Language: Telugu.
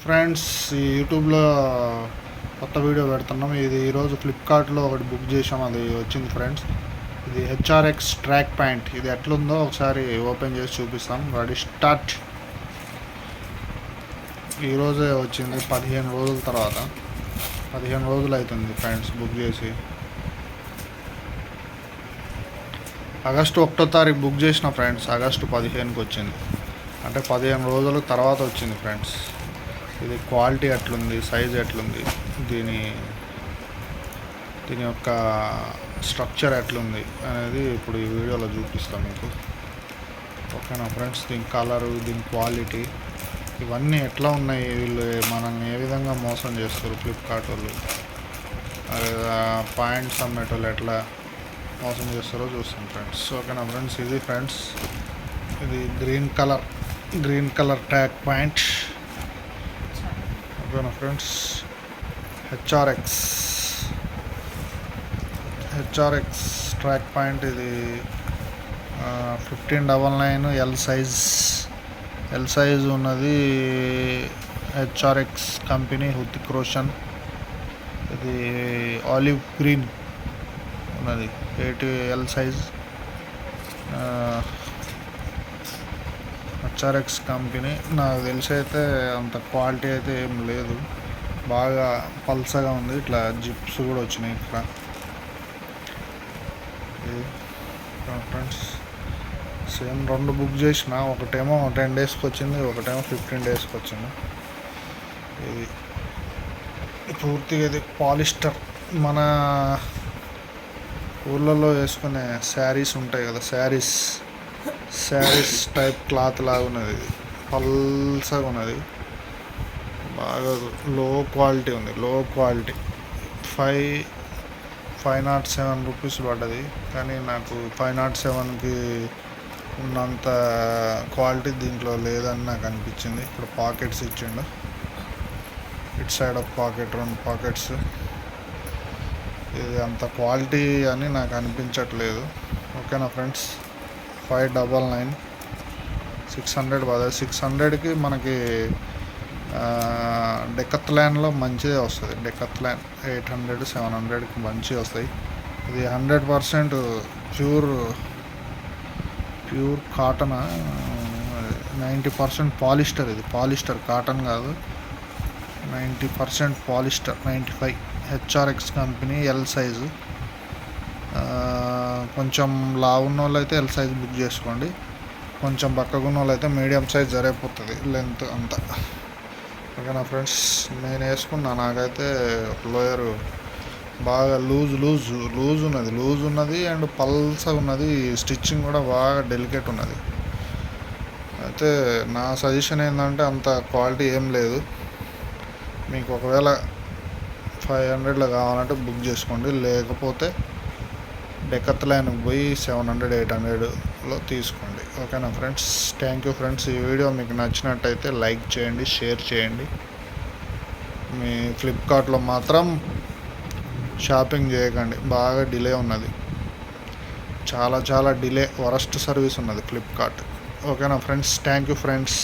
ఫ్రెండ్స్, ఈ యూట్యూబ్లో కొత్త వీడియో పెడుతున్నాం. ఇది ఈరోజు ఫ్లిప్కార్ట్లో ఒకటి బుక్ చేసాం, అది వచ్చింది ఫ్రెండ్స్. ఇది హెచ్ఆర్ఎక్స్ ట్రాక్ ప్యాంట్. ఇది ఎట్లుందో ఒకసారి ఓపెన్ చేసి చూపిస్తాం. Ready start. ఈరోజే వచ్చింది, 15 రోజుల తర్వాత. 15 రోజులు అవుతుంది ఫ్రెండ్స్ బుక్ చేసి. ఆగస్టు 1వ తారీఖు బుక్ చేసిన ఫ్రెండ్స్. ఆగస్టు 15కి వచ్చింది, అంటే 15 రోజుల తర్వాత వచ్చింది ఫ్రెండ్స్. ఇది క్వాలిటీ ఎట్లుంది, సైజ్ ఎట్లుంది, దీని యొక్క స్ట్రక్చర్ ఎట్లుంది అనేది ఇప్పుడు ఈ వీడియోలో చూపిస్తాను మీకు. ఓకేనా ఫ్రెండ్స్? దీని కలరు, దీని క్వాలిటీ, ఇవన్నీ ఎట్లా ఉన్నాయి, వీళ్ళు మనల్ని ఏ విధంగా మోసం చేస్తారు ఫ్లిప్కార్ట్ వాళ్ళు, పాయింట్స్ అమ్మేటోళ్ళు ఎట్లా మోసం చేస్తారో చూస్తాం ఫ్రెండ్స్. ఓకేనా ఫ్రెండ్స్? ఇది ఫ్రెండ్స్, ఇది గ్రీన్ కలర్ ట్యాగ్ పాయింట్. ఓకేనా ఫ్రెండ్స్? HRX track point. ఇది 1599 ఎల్ సైజ్ ఉన్నది. HRX company, Hrithik Roshan. ఇది ఆలివ్ గ్రీన్ ఉన్నది, 80 సైజ్. HRX company. నాకు తెలిసి అయితే అంత క్వాలిటీ అయితే ఏం లేదు, బాగా పల్సగా ఉంది. ఇట్లా జిప్స్ కూడా వచ్చినాయి ఇక్కడ. ఫ్రెండ్స్, సేమ్ 2 బుక్ చేసిన. ఒకటేమో 10 డేస్కి వచ్చింది, ఒకటేమో 15 డేస్కి వచ్చింది. ఇది పూర్తిగా ఇది పాలిస్టర్. మన ఊళ్ళలో వేసుకునే శారీస్ ఉంటాయి కదా, శారీస్ టైప్ క్లాత్ లాగా ఉన్నది. ఇది పల్సగా ఉన్నది, బాగా లో క్వాలిటీ ఉంది. 507 రూపీస్ పడ్డది. కానీ నాకు 507కి ఉన్నంత క్వాలిటీ దీంట్లో లేదని నాకు అనిపించింది. ఇప్పుడు పాకెట్స్ ఇచ్చిండు, ఇటు సైడ్ ఒక పాకెట్, 2 పాకెట్స్. ఇది అంత క్వాలిటీ అని నాకు అనిపించట్లేదు. ఓకేనా ఫ్రెండ్స్? 599, 600 పడుతుంది. 600కి మనకి డెకత్లాన్లో మంచిదే వస్తుంది. డెకత్లాన్ 800, 700కి మంచిగా వస్తాయి. ఇది 100% ప్యూర్ కాటన్, 90% పాలిస్టర్. ఇది పాలిస్టర్, కాటన్ కాదు. 90% polyester. 95 HRX company, L size. కొంచెం లావు ఉన్న వాళ్ళు అయితే ఎల్ సైజ్ బుక్ చేసుకోండి. కొంచెం బక్కగా ఉన్న వాళ్ళు అయితే మీడియం సైజ్ సరిపోతుంది, లెంత్ అంతా. ఓకేనా ఫ్రెండ్స్? నేను వేసుకున్నా, నాకైతే లోయర్ బాగా లూజ్ ఉన్నది అండ్ పల్సగా ఉన్నది. స్టిచ్చింగ్ కూడా బాగా డెలికేట్ ఉన్నది. అయితే నా సజెషన్ ఏంటంటే అంత క్వాలిటీ ఏం లేదు. మీకు ఒకవేళ 500లో కావాలంటే బుక్ చేసుకోండి, లేకపోతే డెకత్లాన్కి పోయి 700, 800లో తీసుకోండి. ఓకేనా ఫ్రెండ్స్? Thank you friends. ఈ వీడియో మీకు నచ్చినట్టయితే లైక్ చేయండి, షేర్ చేయండి. మీ ఫ్లిప్కార్ట్లో మాత్రం షాపింగ్ చేయకండి, బాగా డిలే ఉన్నది. చాలా డిలే, వరస్ట్ సర్వీస్ ఉన్నది ఫ్లిప్కార్ట్. ఓకేనా ఫ్రెండ్స్? Thank you friends.